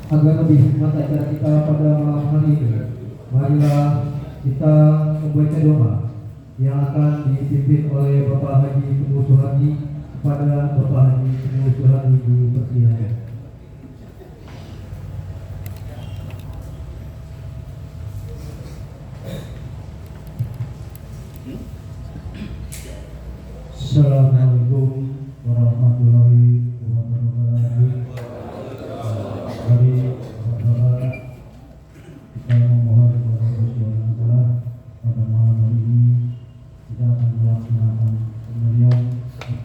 Agar lebih hikmat acara kita pada malam hari ini, marilah kita membaca doa yang akan dipimpin oleh Bapak Haji Teguh Suhadi kepada Bapak Haji Teguh Suhadi di persidangan. Assalamualaikum warahmatullahi wabarakatuh. Mari saudara kita memohon kepada Allah Subhanahu wa taala pada malam hari ini kita akan melaksanakan pemberian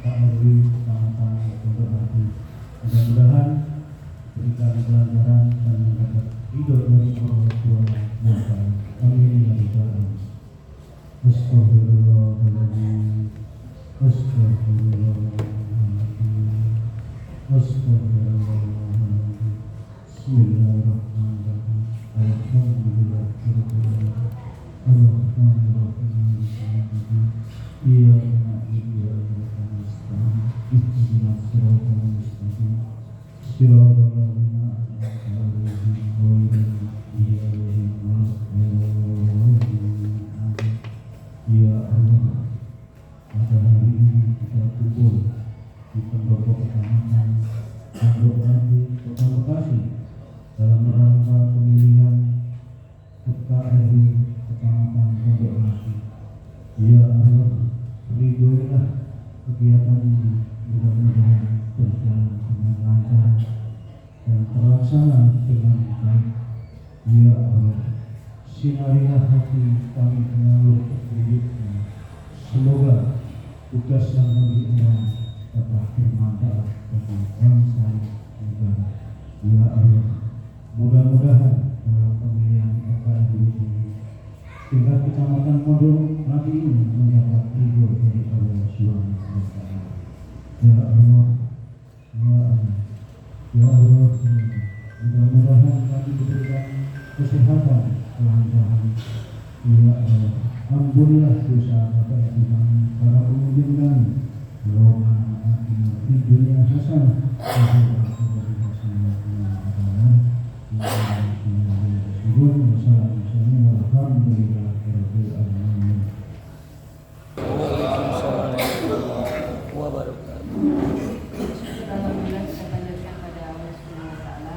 takmir kecamatan Pondok Hati. Mudah-mudahan berikan pelajaran dan mendapat ridho dari Allah Subhanahu wa taala. Amin ya rabbal alamin. Astagfirullahaladzim. Astagfirullahaladzim. Bismillahirrahmanirrahim. Alhamdulillahirrahmanirrahim. Ar-Rahmanirrahim. Iyyaka na'budu wa iyyaka nasta'in. Ihdinas siratal mustaqim. Siratal ladzina an'amta 'alaihim ghairil maghdubi 'alaihim waladdallin. Ya Allah, pada hari ini kita kumpul di pendopo kecamatan Pondok Hati, Kota Bekasi dalam rangka pemilihan ketua RW Kecamatan Pondok Hati. Ya Allah, ridhoilah kegiatan ini, mudah-mudahan berjalan dengan lancar dan terlaksana dengan baik. Ya Allah, sinarilah hati kami dengan nur petunjukmu. Semoga tugas yang lebih indah dapat bermanfaat bagi bangsa dan negara. Ya Allah, mudah-mudahan dalam pemilihan KKRW ini tingkat kecamatan Pondok Hati ini mendapat ridho dari Allah Subhanahu wa taala. Ya Allah, ya Allah, ya Allah, mudah-mudahan kami diberikan kesehatan, kelancaran. Ya Allah, ampunilah dosa Bapak Ibu kami, para pengunjung kami. Allahumma atina fid dunya hasanah wa fil akhirati hasanah wa qina adzabannar. Alhamdulillahirabbil alamin. Alhamdulillah, kita panjatkan pada Allah Subhanahu wa taala.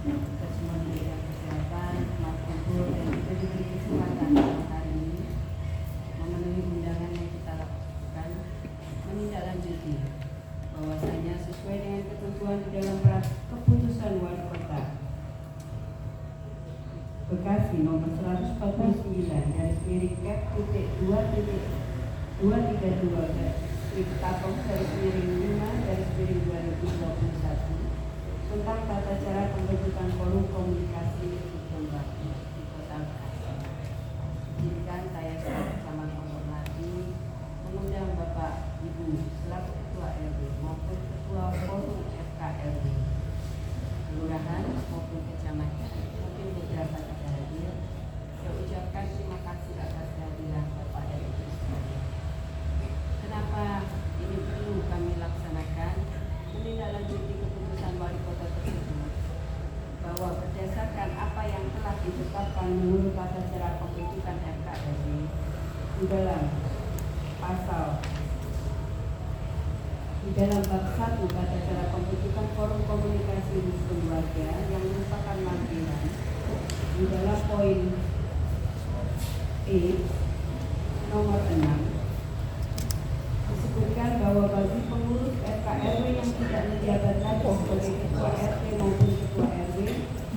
Kita semua diberikan kesehatan, makmur, dan kita diberi kesempatan hari ini memenuhi undangan yang kita lakukan, menindaklanjuti bahwasanya sesuai dengan ketentuan di dalam keputusan Wali Kota Bekasi nomor 149 garis miring cap titik 2.232 Tapong garis miring 5 garis miring 2021 tentang tata cara pembentukan forum komunikasi di Kota Bekasi. Izinkan saya bersama menghormati mengundang Bapak Ibu selaku Ketua RW maupun Ketua Forum FKRW Kelurahan maupun Kecamatan, mungkin beberapa tidak hadir. Saya ucapkan terima kasih atas kehadiran Bapak RW sekalian. Kenapa ini perlu kami laksanakan? Menindaklanjuti keputusan Wali Kota tersebut bahwa berdasarkan apa yang telah ditetapkan menurut tata cara pembentukan FKRW di dalam bab 1 tata cara pembentukan forum komunikasi rusun warga yang merupakan lampiran di dalam poin E nomor 6 disebutkan bahwa bagi pengurus FKRW yang tidak menjabat lagi sebagai Ketua RT maupun Ketua RW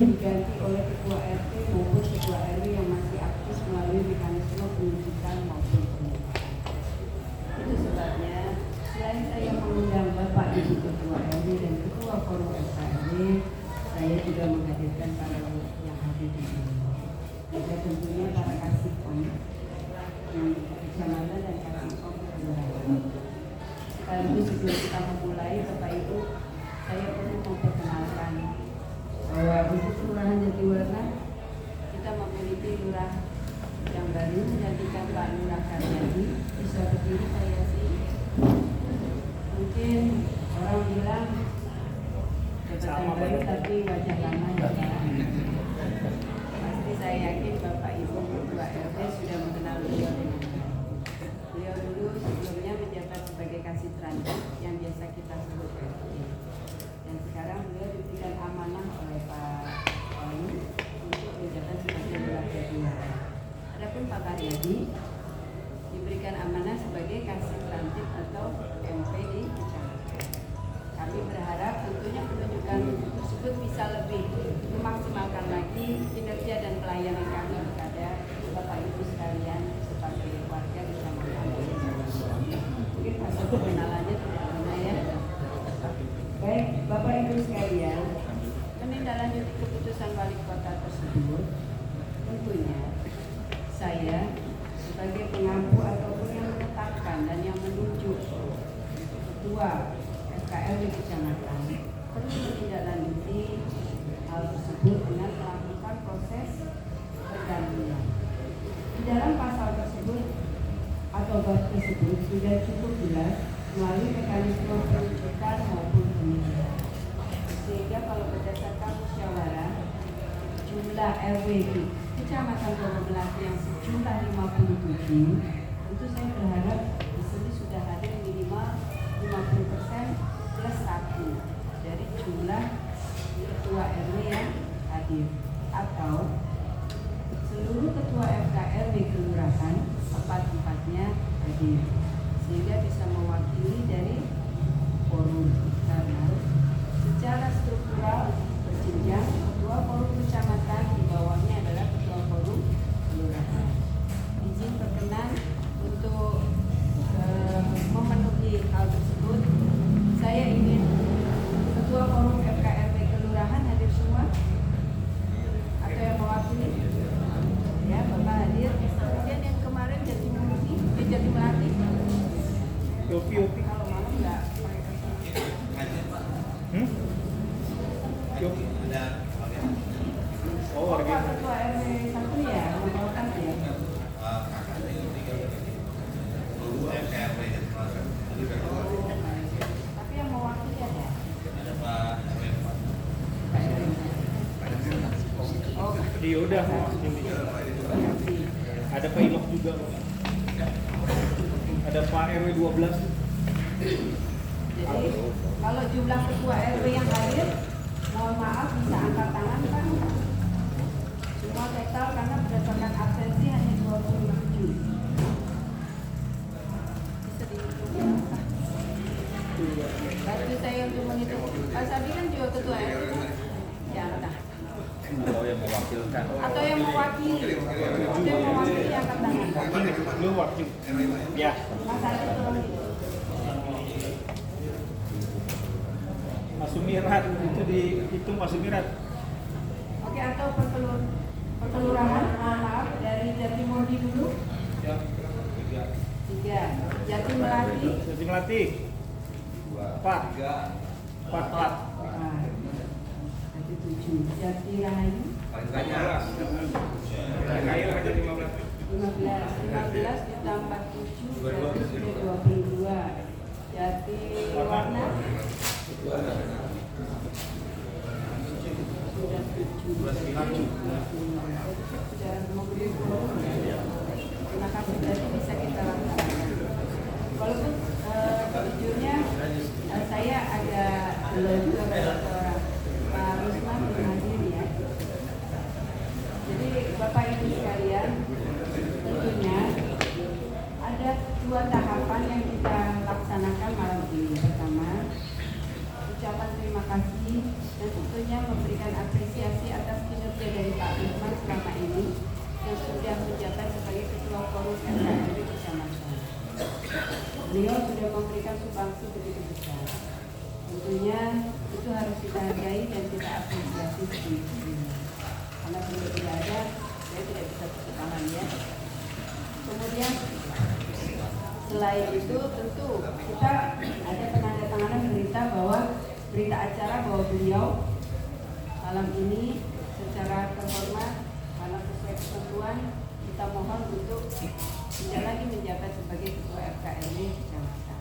diganti oleh Ketua RT maupun Ketua RW yang masih aktif melalui mekanisme penunjukan maupun pemilihan. Itu sebabnya selain saya mengundang Bapak Ibu Ketua RW dan Ketua Forum FKRW, saya juga menghadirkan para yang hadir di sini. Juga tentunya para kasipom yang kecamatan dan kasipom kelurahan. Sekaligus sebelum kita memulai, Bapak Ibu, saya perlu memperkenalkan bahwa untuk Kelurahan Jatiwarna kita memiliki lurah yang baru menjadikan Pak Lurah Karyadi. Bisa berdiri saya sih. Mungkin orang bilang jabatan baru tapi wajah lama ya Pak. Pasti saya yakin Bapak Ibu Ketua RT sudah mengenal beliau dengan baik. Beliau dulu sebelumnya menjabat sebagai kasih transit yang biasa kita sebut RT. Dan sekarang beliau diberikan amanah oleh Pak Oli untuk menjabat sebagai Lurah Jatiwarna. Adapun Pak Karyadi diberikan amanah sebagai kasih transit atau MP di kecamatan. Kami berharap tentunya penunjukan tersebut bisa lebih memaksimalkan lagi kinerja dan pelayanan kami kepada Bapak Ibu sekalian sebagai warga kecamatan. Mungkin pasal perkenalannya tidak ada ya. Baik, Bapak Ibu sekalian, menindaklanjuti keputusan Wali Kota tersebut, tentunya saya sebagai pengampu ataupun yang menetapkan dan yang menunjuk Ketua FKRW Kecamatan perlu menindaklanjuti hal tersebut dengan melakukan proses pergantian. Di dalam pasal tersebut atau bab tersebut sudah cukup jelas melalui mekanisme penunjukan maupun pemilihan. Sehingga kalau berdasarkan musyawarah jumlah RW di Kecamatan Bogor yang sejumlah 57, tentu saya berharap di sini sudah hadir minimal 50% plus 1 dari jumlah Ketua RW yang hadir, atau seluruh Ketua FKRW Kelurahan 4-4-nya hadir, sehingga bisa mewakili dari forum. Karena secara struktural berjenjang, Ketua Forum Kecamatan di bawahnya adalah Ketua Forum Kelurahan. Izin berkenan untuk memenuhi hal tersebut, saya ingin Ketua Forum FKRW Kelurahan hadir semua atau yang mewakili ya, Bapak hadir. Kemudian yang kemarin jadi Melati Yopi kalau malam nggak pakai Yopi ada Pak Ketua RW 1 ya, membawakan ya. Tapi yang mewakili ada? Ada Pak RW. Oh, Iya udah ini. Ada Pak Ilok juga. Ada Pak RW 12. jadi kalau jumlah ketua RW yang hadir, mohon maaf bisa angkat tangan Pak. Semua total karena berdasarkan absensi hanya 27. Bisa dihitung ya? Bantu saya untuk menghitung. Pak Sabi kan juga ketua RW. Ya, entah. Atau yang mewakilkan. Atau yang mewakili. Lu wakil. Ya. Mas Sumirat itu dihitung Mas Sumirat. Oke, atau perkelurahan maaf dari Jatimulya dulu. Ya. 3. Jatimulya. Jadi melatih. 4. 4. Jadi 7. Jatirahayu. Paling banyak. 15 ditambah 7 berarti sudah 22. Jatiwarna sudah 7. Sudah 50. Terima kasih, berarti bisa kita laksanakan. Walaupun sejujurnya saya agak belum juga seorang Pak Rusman belum hadir ya. Jadi Bapak Ibu sekalian, tentunya ada 2 tahapan yang kita laksanakan malam ini. Pertama, ucapan terima kasih dan tentunya memberikan apresiasi atas kinerja dari Pak Rusman selama ini yang sudah menjabat sebagai Ketua Forum FKRW Kecamatan. Beliau sudah memberikan sumbangsi begitu besar. Tentunya itu harus kita hargai dan kita apresiasi sebelumnya. Karena beliau tidak ada, saya tidak bisa tepuk tangan ya. Kemudian selain itu tentu kita ada penandatanganan berita acara bahwa beliau malam ini secara terhormat karena sesuai ketentuan kita mohon untuk tidak lagi menjabat sebagai Ketua FKRW Kecamatan.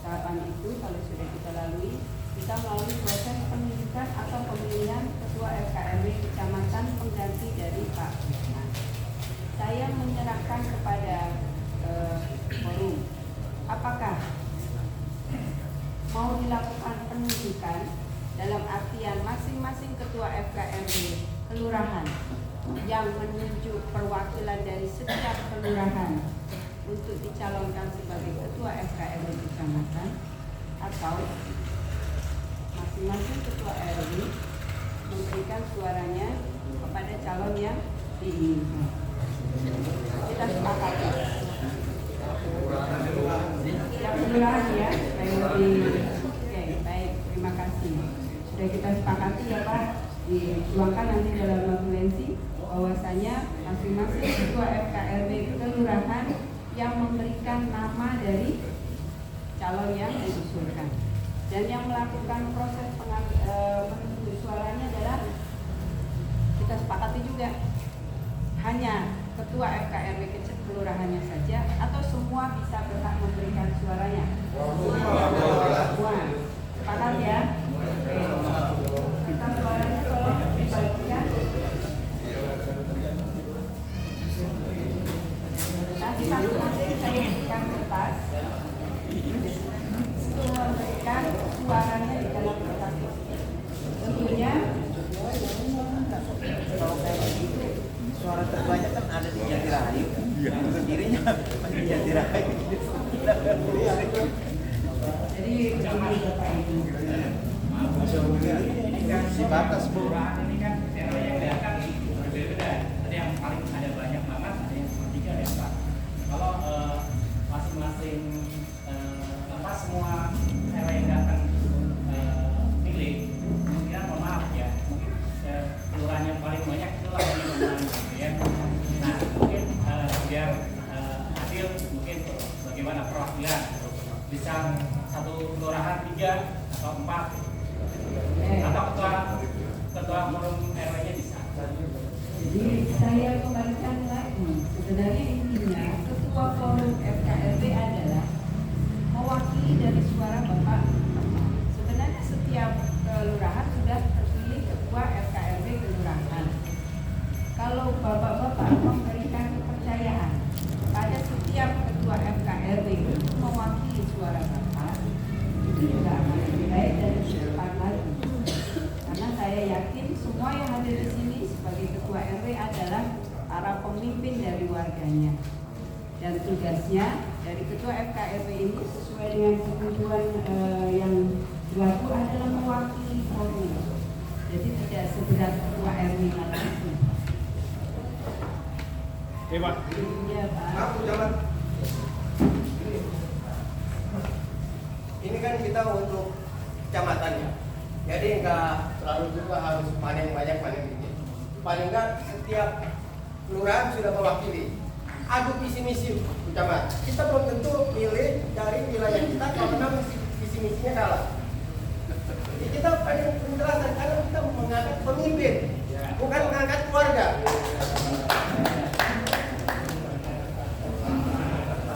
Tahapan itu kalau sudah kita lalui, kita melalui proses penunjukan atau pemilihan Ketua FKRW Kecamatan pengganti dari Pak Rusman. Saya menyerahkan kepada forum, apakah mau dilakukan penunjukan dalam artian masing-masing Ketua FKRW kelurahan yang menunjuk perwakilan dari setiap kelurahan untuk dicalonkan sebagai Ketua FKRW Kecamatan, atau masing-masing Ketua RW memberikan suaranya kepada calon yang diinginkan. Kita sepakati. Setiap kelurahan ya, oke, baik, terima kasih. Sudah kita sepakati ya Pak, dituangkan nanti dalam notulensi bahwasanya masing-masing Ketua FKRW kelurahan yang memberikan nama dari calon yang diusulkan dan yang melakukan proses pengundian suaranya adalah kita sepakati juga hanya Ketua FKRW kelurahannya saja atau semua bisa berhak memberikan suaranya. Semua. Sepakat ya? Oke. Kita suaranya tolong dibagikan. Nanti masing-masing saya berikan kertas untuk memberikan suaranya di dalam kertas itu. Tentunya suara terbanyak kan ada di Jatirahayu. Iya. Kirinya masih di Jatirahayu. jadi begini Bapak Ibu. Ini kan si batas Bu. Ini kan yang kelihatan berbeda. Ada yang paling ada banyak banget, ada yang sepertiga ada yang empat. Kalau masing-masing semua RW yang datang pilih, kemungkinan mohon maaf ya, mungkin kelurahan yang paling banyak itulah yang menang, ya. Nah mungkin biar adil, mungkin bagaimana perwakilan bisa satu kelurahan 3 atau 4 atau ketua forum RW-nya bisa. Jadi saya kembalikan lagi, sebenarnya intinya Ketua Forum FKRW adalah mewakili dari suara Bapak. Sebenarnya setiap kelurahan sudah terpilih Ketua FKRW kelurahan. Kalau Bapak-Bapak memberikan kepercayaan pada setiap Ketua FKRW untuk mewakili suara Bapak, itu juga akan lebih baik dan lebih cepat lagi. Karena saya yakin semua yang hadir di sini sebagai Ketua RW adalah para pemimpin dari warganya. Dan tugasnya dari Ketua FKRW ini sesuai dengan ketentuan yang berlaku adalah mewakili forum. Jadi tidak seberat Ketua RW lagi. Oke, Oke, Pak. Iya, Pak. Ini kan kita untuk kecamatan ya, jadi nggak selalu juga harus panen banyak panen dikit. Paling nggak setiap kelurahan sudah mewakili. Adu visi misi kecamatan. Kita belum tentu pilih dari wilayah kita karena visi misinya kalah. Jadi kita pengen penjelasan karena kita mengangkat pemimpin, bukan mengangkat keluarga.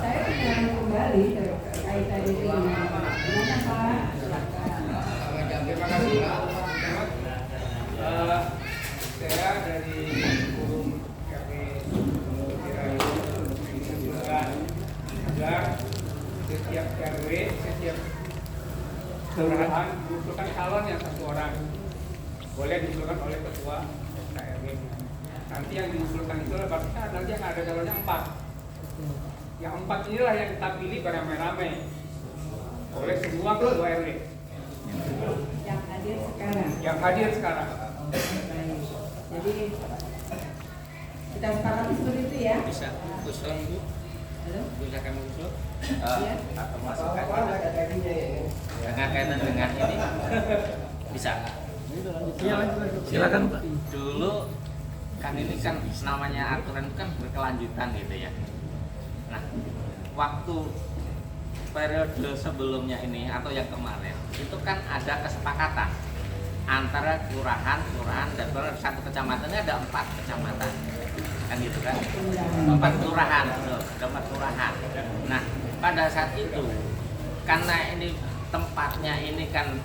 Saya ingin kembali terkait tadi dengan Pak. Terima kasih Pak. Saya dari Forum RW Dirayu mengusulkan agar setiap RW, setiap kelurahan diusulkan calon yang satu orang, boleh diusulkan oleh ketua RW. Nanti yang diusulkan itu berarti nanti yang ada calonnya 4. Yang 4 inilah yang kita pilih beramai-ramai oleh semua ketua RW Yang hadir sekarang. yang hadir sekarang. Baik. Jadi kita sepakati seperti itu ya. Bisa usul Bu, Halo. bisa kami usul Iya. atau masukkan Apa nggak ada gajinya ini? dengan kaitan dengan ini bisa. Silakan, Pak. Dulu kan ini kan namanya aturan itu kan berkelanjutan gitu ya. Nah, waktu periode sebelumnya ini atau yang kemarin itu kan ada kesepakatan antara kelurahan dan satu kecamatannya ada 4 kecamatan kan gitu kan, 4 kelurahan, ada 4 kelurahan. Nah, pada saat itu karena ini tempatnya ini kan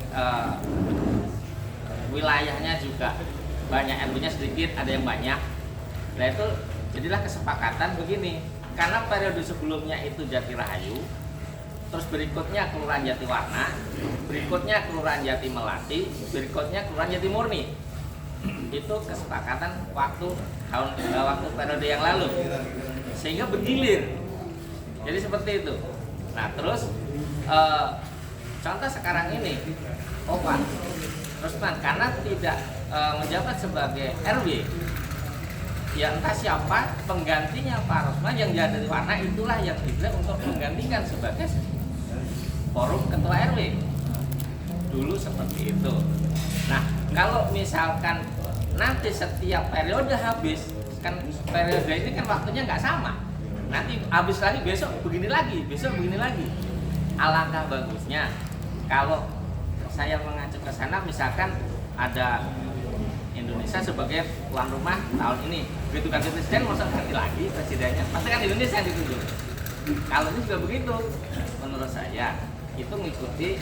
wilayahnya juga banyak, RW-nya sedikit, ada yang banyak. Nah itu jadilah kesepakatan begini, karena periode sebelumnya itu Jatirahayu, terus berikutnya Kelurahan Jatiwarna, berikutnya Kelurahan Jati Melati, berikutnya Kelurahan Jati Murni. Itu kesepakatan waktu periode yang lalu, sehingga bergilir. Jadi seperti itu. Nah terus contoh sekarang ini, Pak, terus karena tidak menjabat sebagai RW, ya entah siapa penggantinya Pak Rosman yang jadi warna, itulah yang dipilih untuk menggantikan sebagai forum ketua RW. Dulu seperti itu. Nah, kalau misalkan nanti setiap periode habis, kan periode ini kan waktunya nggak sama. Nanti habis lagi, besok begini lagi, besok begini lagi. Alangkah bagusnya kalau saya mengacu ke sana, misalkan ada Indonesia sebagai tuan rumah tahun ini, begitu ganti presiden, masa ganti lagi presidennya, pasti kan Indonesia yang ditunjuk. Kalau ini juga begitu, menurut saya itu mengikuti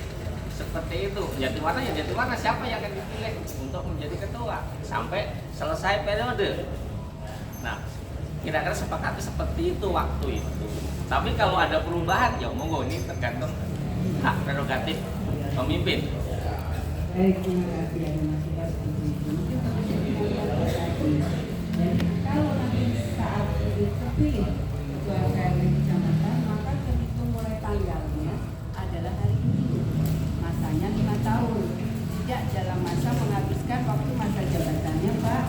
seperti itu. Jatiwarna ya Jatiwarna, siapa yang akan dipilih untuk menjadi ketua sampai selesai periode. Nah, kira-kira sepakati seperti itu waktu itu. Tapi kalau ada perubahan, ya monggo, ini tergantung hak prerogatif pemimpin. Baik, terima kasih ya Mas Ibas untuk itu. Mungkin tadi. Dan kalau nanti saat terpilih ketua RW kecamatan, maka terhitung mulai tanggalnya adalah hari ini. Masanya 5 tahun. Tidak dalam masa menghabiskan waktu masa jabatannya Pak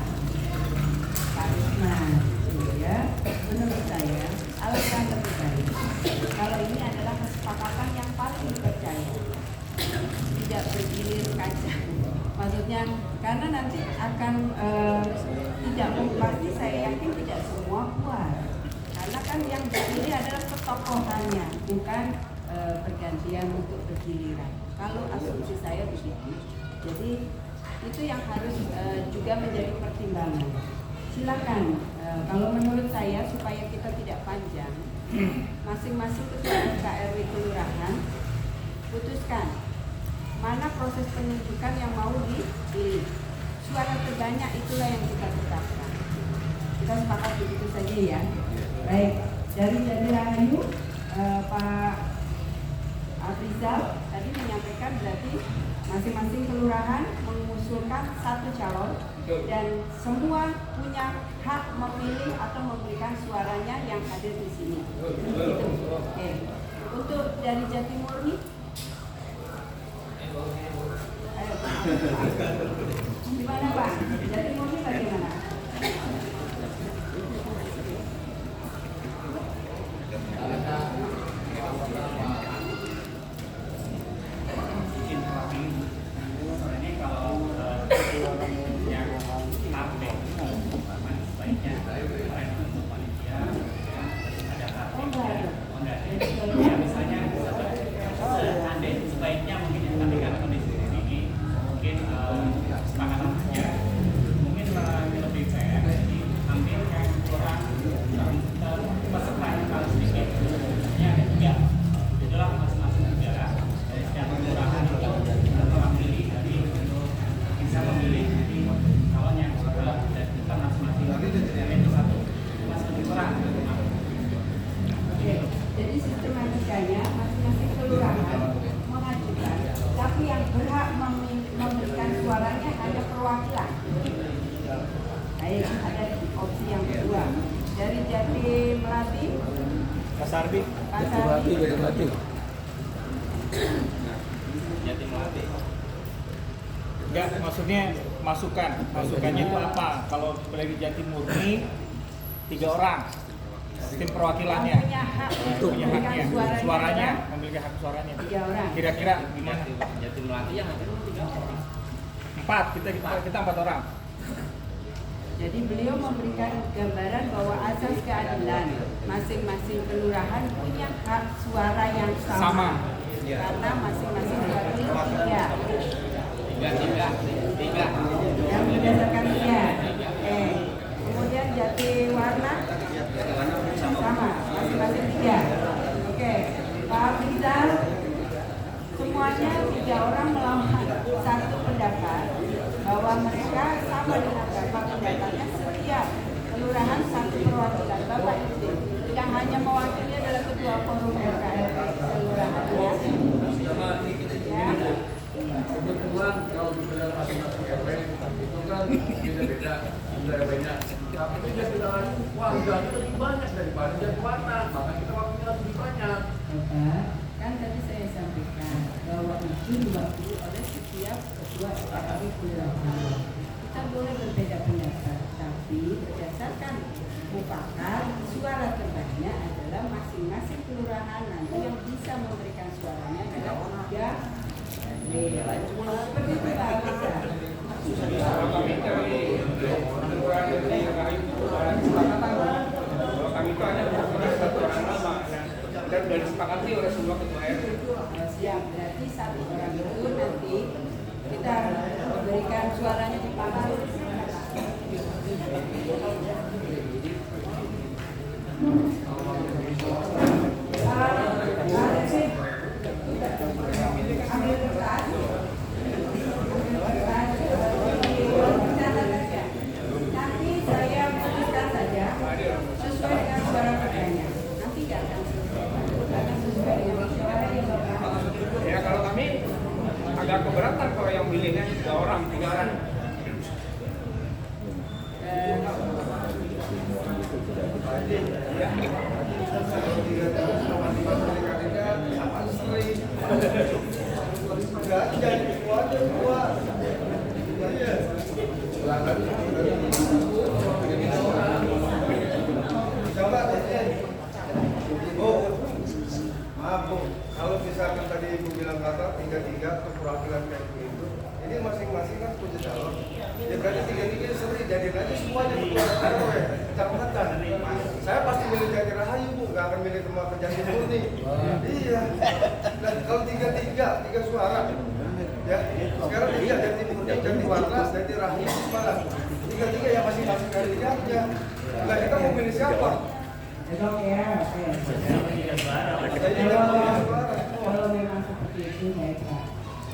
Risman. Ya, menurut saya alangkah lebih baik kalau ini adalah kesepakatan yang paling dipercaya, tidak bergilir kacang. Maksudnya karena nanti akan tidak pasti, saya yakin tidak semua puas, karena kan yang dipilih adalah ketokohannya, bukan pergantian untuk bergiliran. Kalau asumsi saya begitu. Jadi itu yang harus juga menjadi pertimbangan. Silakan, kalau menurut saya supaya kita tidak panjang, masing-masing ketua RW kelurahan putuskan mana proses penunjukan yang mau dipilih. Suara terbanyak itulah yang kita tetapkan. Kita sepakat begitu saja ya. Baik, dari Jatirahayu Pak Afrizal tadi menyampaikan berarti masing-masing kelurahan mengusulkan 1 calon dan semua punya hak memilih atau memberikan suaranya yang hadir di sini. Gitu. Oke. Untuk dari Jati Murni, ayo Pak. Gimana Pak? Jati Murni bagaimana? Pasar Bi. Pasar Bi. Jati Melati. Enggak, maksudnya masukannya itu apa? Kalau lagi Jati Murni 3 orang sistem perwakilannya Punya hak punya haknya memberikan suaranya memiliki hak suaranya 3 orang. kira-kira gimana? Jati Melati yang hadir 3 orang. 4 kita 4 orang. Jadi beliau memberikan gambaran bahwa asas keadilan masing-masing kelurahan punya hak suara yang sama. Karena masing-masing diwakili 3. Yang berdasarkan 3. Kemudian Jati Warna sama, masing-masing 3. Oke. Pak Rizal, semuanya 3 orang melakukan satu pendapat bahwa mereka sama dengan Bapak pendapatnya setiap kelurahan satu perwakilan. Bapak itu yang hanya mewakili adalah ketua forum RKRW kelurahannya. Ya. Kebetulan kalau di dalam masing-masing RW itu kan beda-beda RW-nya. Tapi dia bilang, wah udah lebih banyak daripada Jati Warna, maka kita waktunya lebih banyak. Bapak, kan tadi saya sampaikan bahwa itu diwakili oleh setiap ketua RKRW kelurahan. Kita boleh berbeda pendapat, tapi berdasarkan mufakat suara terbanyak adalah masing-masing kelurahan nanti yang bisa memberikan suaranya adalah 3. Seperti itu Pak Rizal. Kalau kami dari kelurahan dari Rahayu itu ada kesepakatan. Kalau kami itu hanya punya 1 orang nama dan sudah disepakati oleh semua ketua RW. Siap, berarti 1 orang itu nanti kita berikan suaranya di Pak Nanti saya menuliskan saja sesuai dengan suara kerjanya. Nanti nggak akan sesuai dengan suara yang Bapak. Ya kalau kami agak keberatan kalau yang milihnya 3 orang. Maaf Bu, kalau misalkan tadi Ibu bilang kata 3-3 perwakilan kayak begitu, ini masing-masing kan punya calon. Ya berarti 3-3 seri, jadi aja semuanya ketua RW, kecamatan. Saya pasti milih Jati Rahayu Bu, nggak akan milih cuma ke Jati Murni. Iya. Dan kalau 3-3 suara, ya sekarang 3 Jati Murni, Jati Warna, Jati Rahayu malah 3-3 yang masing-masing kandidatnya. Nah kita mau milih siapa? Kalau memang seperti itu baiklah.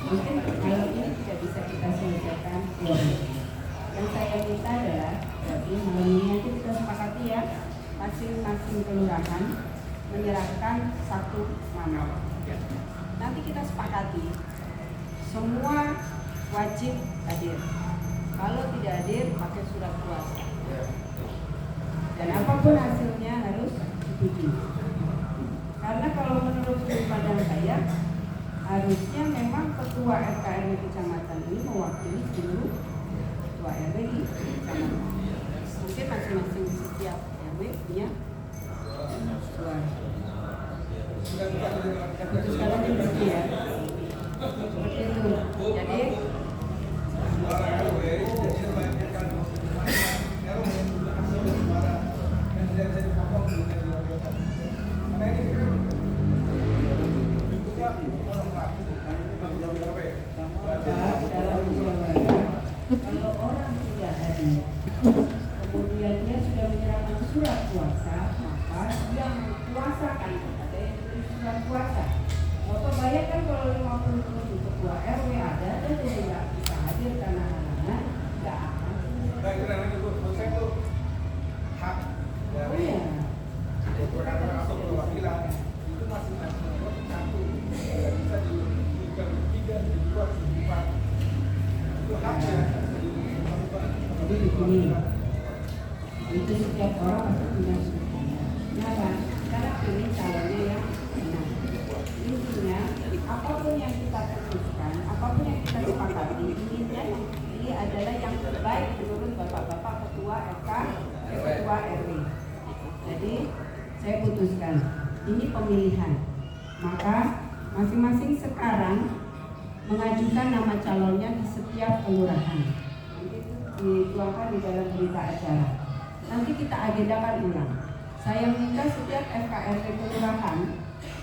Mungkin kalau ini tidak bisa kita selesaikan. Yang saya minta adalah berarti malam ini nanti kita sepakati ya, masing-masing kelurahan menyerahkan 1 nama. Nanti kita sepakati semua wajib hadir. Kalau tidak hadir pakai surat kuasa. Dan apapun hasilnya harus disetujui. Karena kalau menurut sudut pandang saya, harusnya memang ketua RKRW kecamatan ini mewakili seluruh ketua RW di kecamatan. Mungkin masing-masing setiap RW punya suara. Putuskan aja begitu ya. Seperti itu. Jadi kalau orang tidak hadir, kemudian dia sudah menyerahkan surat kuasa, maka dia kuasakan kepada yang diberi surat kuasa. Bapak bayangkan kalau 50 ketua RW ada dan dia tidak bisa hadir karena halangan, tidak akan. Nah itu namanya saya itu hak dari perwakilan itu masing-masing satu. saya putuskan ini pemilihan, maka masing-masing sekarang mengajukan nama calonnya di setiap kelurahan. Nanti itu dituangkan di dalam berita acara. Nanti kita agendakan ulang. Saya minta setiap FKRW kelurahan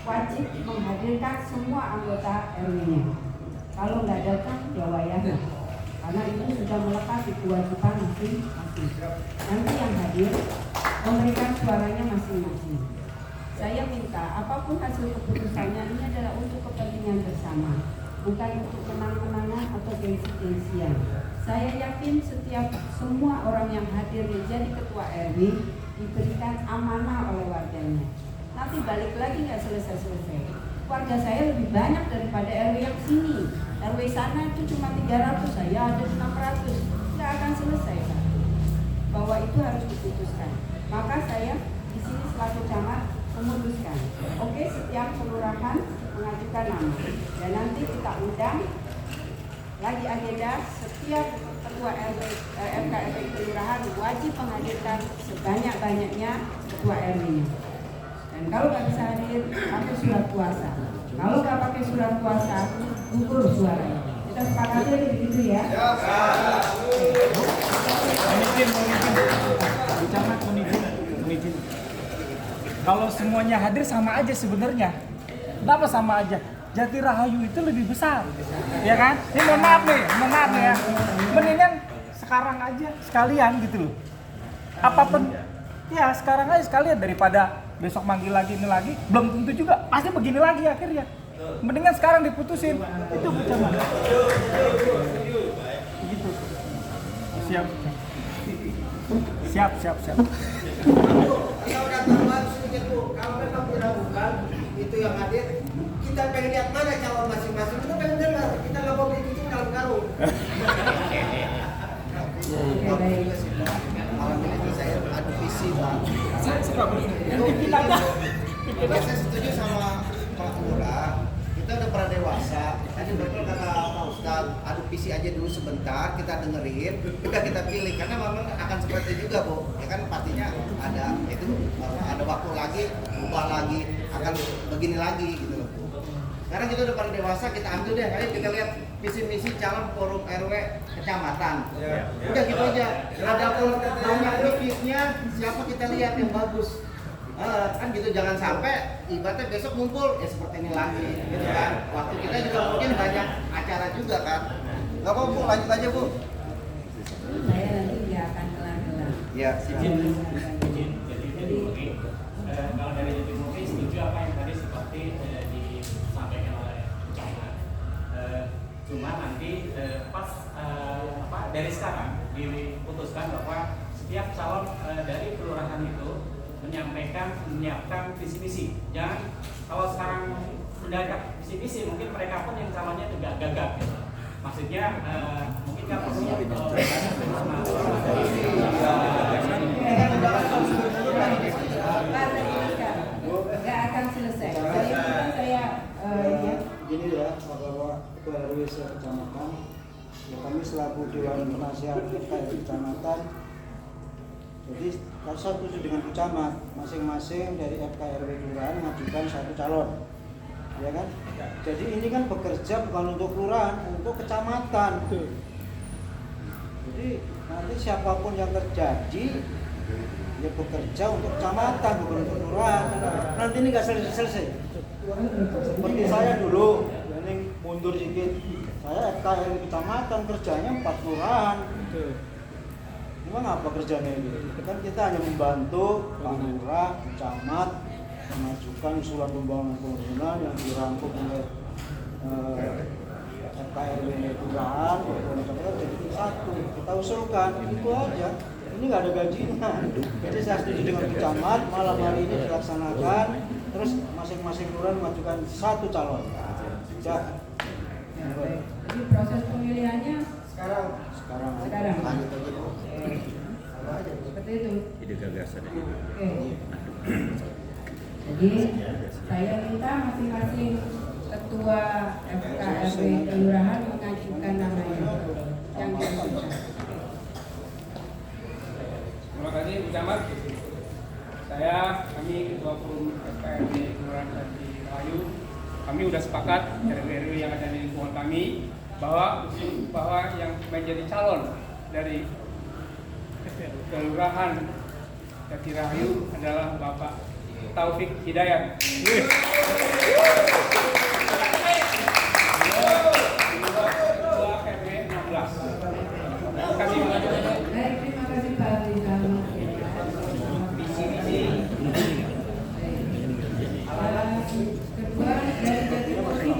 wajib menghadirkan semua anggota RW-nya. Kalau nggak datang, ya wayahnya. Karena itu sudah melekat di kewajiban masing-masing. Nanti yang hadir memberikan suaranya masing-masing. Saya minta apapun hasil keputusannya ini adalah untuk kepentingan bersama, bukan untuk menang-menangan atau gengsi-gengsian. Saya yakin semua orang yang hadir menjadi ketua RW diberikan amanah oleh warganya. Nanti balik lagi nggak selesai-selesai. Warga saya lebih banyak daripada RW yang sini. RW sana itu cuma 300, saya ada 600. Nggak akan selesai, Pak. Bahwa itu harus diputuskan. Maka saya di sini selaku camat memutuskan. Oke, setiap kelurahan mengajukan nama. Dan nanti kita undang lagi agenda setiap ketua FKRW kelurahan wajib menghadirkan sebanyak-banyaknya ketua RW-nya. Dan kalau nggak bisa hadir, pakai surat kuasa. Kalau nggak pakai surat kuasa, gugur suaranya. Kita sepakati begitu ya. Camat menizin. Kalau semuanya hadir sama aja sebenarnya. Kenapa sama aja? Jati Rahayu itu lebih besar, ya kan? Ini mohon maaf nih ya. Mendingan sekarang aja sekalian gitu loh. Apapun, ya sekarang aja sekalian daripada besok manggil lagi ini lagi, belum tentu juga pasti begini lagi akhirnya. Mendingan sekarang diputusin. Itu camat. Gitu. Siap. Kita udah tambah sedikit Bu. Kalau memang diragukan itu yang hadir, kita pengen lihat mana calon masing-masing. Kita pengen dengar. Kita nggak mau beli kucing dalam karung. Malam ini saya adu visi Pak. Saya setuju sama Pak Lurah. Kita udah pernah dewasa. Tadi betul kata Pak Ustadz, adu visi aja dulu sebentar, kita dengerin, udah kita pilih. Karena memang akan seperti juga Bu. Ya kan pastinya ada waktu lagi, ubah lagi, akan begini lagi gitu loh. Sekarang kita udah pada dewasa, kita ambil deh. Ayo kita lihat visi misi calon forum RW kecamatan. Udah gitu aja. Ada banyak visnya, siapa kita lihat yang bagus. Kan gitu, jangan sampai ibaratnya besok ngumpul ya seperti ini lagi gitu kan. Waktu kita juga mungkin banyak acara juga kan. Nggak apa Bu, lanjut aja Bu. Saya nanti dia akan kelar-kelar. Ya, Izin. Jadi kalau dari Jati Murni setuju apa yang tadi seperti disampaikan oleh camat. Cuma nanti pas dari sekarang diputuskan bahwa setiap calon dari kelurahan itu menyiapkan visi misi. Jangan kalau sekarang sudah ada visi misi, mungkin mereka pun yang calonnya juga gagap gitu. Maksudnya mungkin nggak perlu nggak akan selesai. Gini ya, Bapak Ketua RW Kecamatan, ya kami selaku Dewan Penasihat Kecamatan. Jadi kalau saya setuju dengan Bu Camat, masing-masing dari FKRW kelurahan mengajukan satu calon, ya kan? Jadi ini kan bekerja bukan untuk kelurahan, untuk kecamatan. Jadi nanti siapapun yang terjadi, ya bekerja untuk kecamatan bukan untuk kelurahan. Nanti ini nggak selesai. Seperti saya dulu, ini mundur sedikit. Saya FKRW kecamatan kerjanya 4 kelurahan. Memang apa kerjanya itu? Kan kita hanya membantu Pak Lurah, Camat mengajukan usulan pembangunan yang dirangkum oleh FKRW kelurahan, jadi satu kita usulkan itu aja. Ini nggak ada gajinya. Jadi saya setuju dengan Bu Camat, malam hari ini dilaksanakan, terus masing-masing kelurahan mengajukan satu calon. Ya. Jadi proses pemilihannya Sekarang. lanjut aja Bu. Seperti itu. Ide gagasan. Oke. Jadi saya minta masing-masing ketua FKRW kelurahan mengajukan namanya yang diajukan. Terima kasih Bu Camat. kami Ketua Forum FKRW Kelurahan Jati Rahayu, kami sudah sepakat RW yang ada di lingkungan kami bahwa yang menjadi calon dari Kelurahan Jati Rahayu adalah Bapak Taufik Hidayat. Ketua RW 16. Terima kasih. Baik, terima kasih Pak Rizal. Kedua dari Jati Rahayu,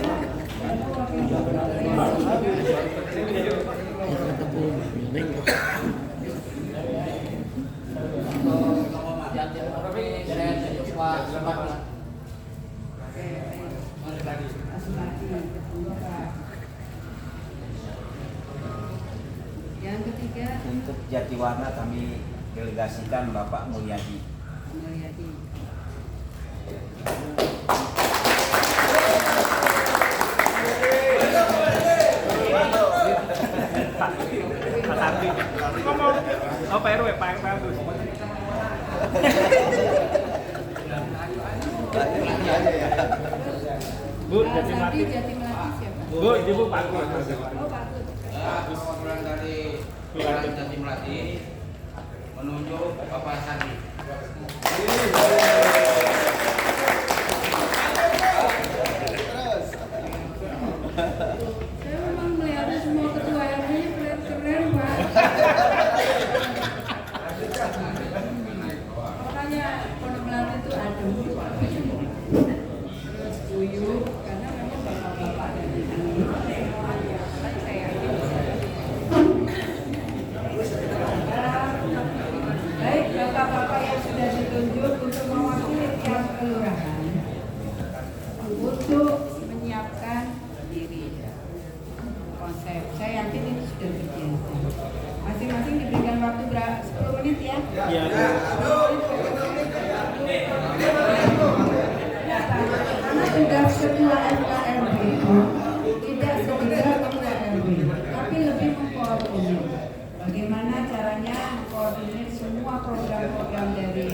yang ketiga Untuk Jatiwarna kami delegasikan Bapak Mulyadi. Mulyadi. Pak RW, Pak Agus. Bu, Jati Melati. Jati Melati siapa? Bu, Ibu Pak Agus. Oh, Pak Agus. Perwakilan dari Kelurahan Jati Melati menunjuk Bapak Sandi. Saya memang melihat semua ketua RW-nya keren-keren, Pak. Makanya Pondok Melati itu adem, terus guyup, karena memang bapak-bapak dari sini. Kan saya yakin baik, bapak-bapak yang sudah ditunjuk untuk mewakili tiap kelurahan untuk menyiapkan diri konsep. Saya yakin itu sudah terbiasa. Masing-masing diberikan waktu 10 menit ya. Iya. Karena tugas ketua FKRW tidak sekedar ketua RW, tapi lebih mengkoordinir. Bagaimana caranya mengkoordinir semua program-program dari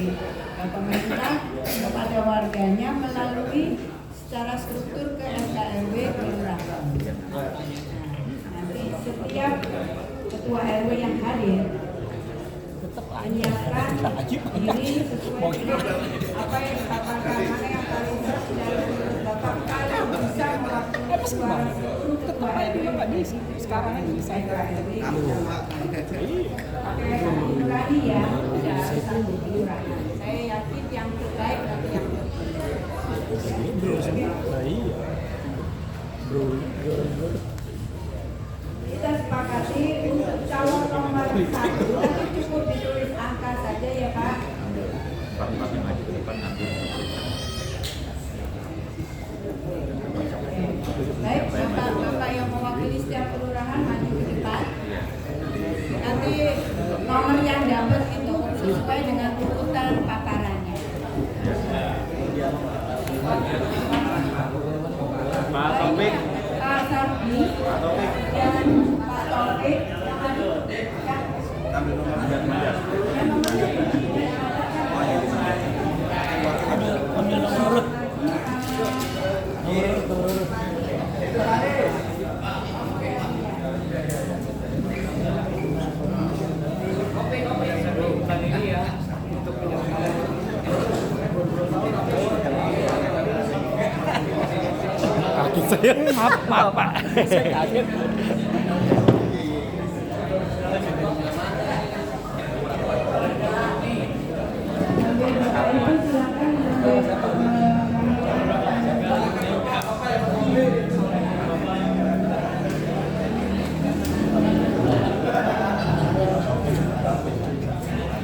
pemerintah kepada warganya melalui secara struktur ke FKRW kelurahan. Nanti setiap ketua RW yang hadir menyiapkan diri sesuai dengan apa yang dikatakan, mana yang paling berat dan Bapak kalau bisa mewakili suara seluruh ketua RW sekarang ini saya RW pakai nurani ya, tidak satu kelurahan. Saya yakin yang terbaik nanti yang kita sepakati untuk calon nomor 1 nanti cukup ditulis angka saja ya Pak. Baik, bapak yang mewakili setiap kelurahan maju ke depan. Nanti nomor yang dapat itu sesuai dengan urutan paparannya. Pak Taufik. Pak Sardi dan Pak Taufik yang nomornya ambil nomor urut. Saya maaf Pak. Saya kaget.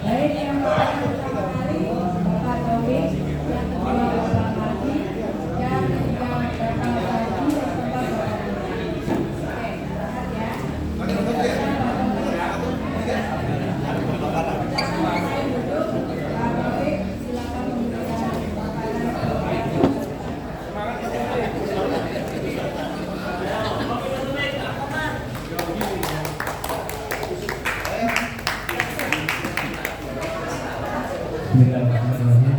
Baik, yang pertama kali Bapak Taufik, yang kedua Bapak Hadi, yang ketiga Bapak Hadi, yang keempat Bapak Hadi. Oke. Bismillahirrahmanirrahim.